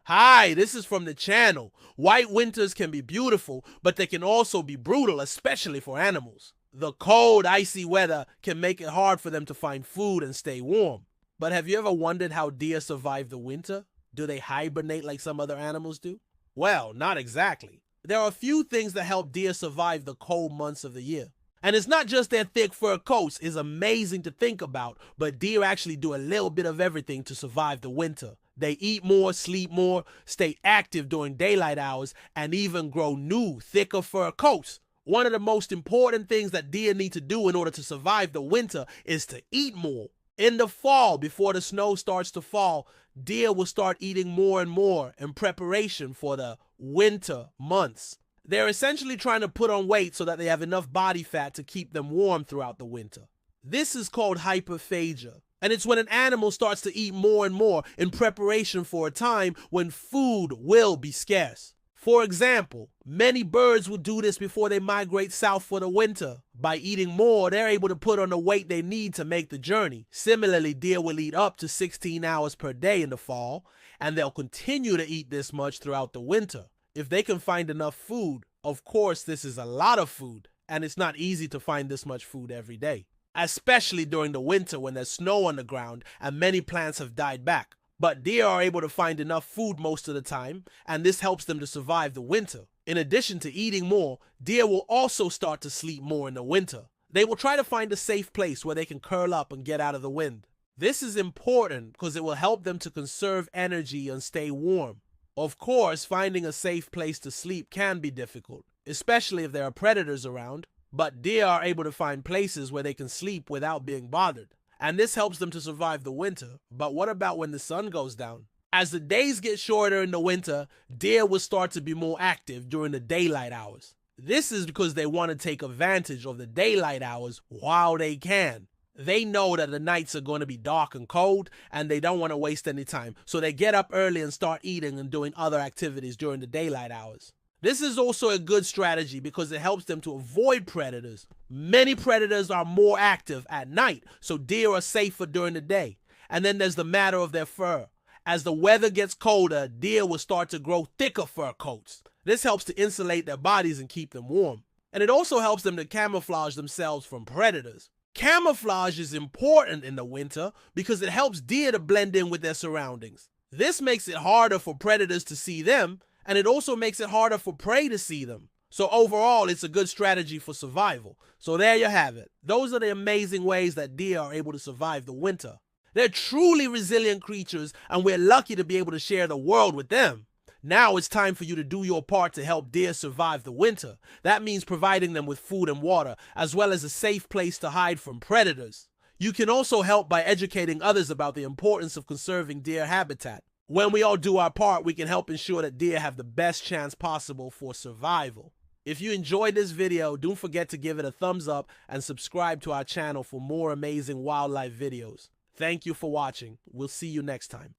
Hi, this is from the channel. White winters can be beautiful, but they can also be brutal, especially for animals. The cold, icy weather can make it hard for them to find food and stay warm. But have you ever wondered how deer survive the winter? Do they hibernate like some other animals do? Well, not exactly. There are a few things that help deer survive the cold months of the year. And it's not just their thick fur coats, it's amazing to think about, but deer actually do a little bit of everything to survive the winter. They eat more, sleep more, stay active during daylight hours, and even grow new, thicker fur coats. One of the most important things that deer need to do in order to survive the winter is to eat more. In the fall, before the snow starts to fall, deer will start eating more and more in preparation for the winter months. They're essentially trying to put on weight so that they have enough body fat to keep them warm throughout the winter. This is called hyperphagia, and it's when an animal starts to eat more and more in preparation for a time when food will be scarce. For example, many birds will do this before they migrate south for the winter. By eating more, they're able to put on the weight they need to make the journey. Similarly, deer will eat up to 16 hours per day in the fall, and they'll continue to eat this much throughout the winter. If they can find enough food, of course this is a lot of food, and it's not easy to find this much food every day, especially during the winter when there's snow on the ground and many plants have died back. But deer are able to find enough food most of the time, and this helps them to survive the winter. In addition to eating more, deer will also start to sleep more in the winter. They will try to find a safe place where they can curl up and get out of the wind. This is important because it will help them to conserve energy and stay warm. Of course, finding a safe place to sleep can be difficult, especially if there are predators around, but deer are able to find places where they can sleep without being bothered. And this helps them to survive the winter. But what about when the sun goes down? As the days get shorter in the winter, deer will start to be more active during the daylight hours. This is because they want to take advantage of the daylight hours while they can. They know that the nights are going to be dark and cold, and they don't want to waste any time. So they get up early and start eating and doing other activities during the daylight hours. This is also a good strategy because it helps them to avoid predators. Many predators are more active at night, so deer are safer during the day. And then there's the matter of their fur. As the weather gets colder, deer will start to grow thicker fur coats. This helps to insulate their bodies and keep them warm. And it also helps them to camouflage themselves from predators. Camouflage is important in the winter because it helps deer to blend in with their surroundings. This makes it harder for predators to see them, and it also makes it harder for prey to see them. So overall, it's a good strategy for survival. So there you have it. Those are the amazing ways that deer are able to survive the winter. They're truly resilient creatures, and we're lucky to be able to share the world with them. Now it's time for you to do your part to help deer survive the winter. That means providing them with food and water, as well as a safe place to hide from predators. You can also help by educating others about the importance of conserving deer habitat. When we all do our part, we can help ensure that deer have the best chance possible for survival. If you enjoyed this video, don't forget to give it a thumbs up and subscribe to our channel for more amazing wildlife videos. Thank you for watching. We'll see you next time.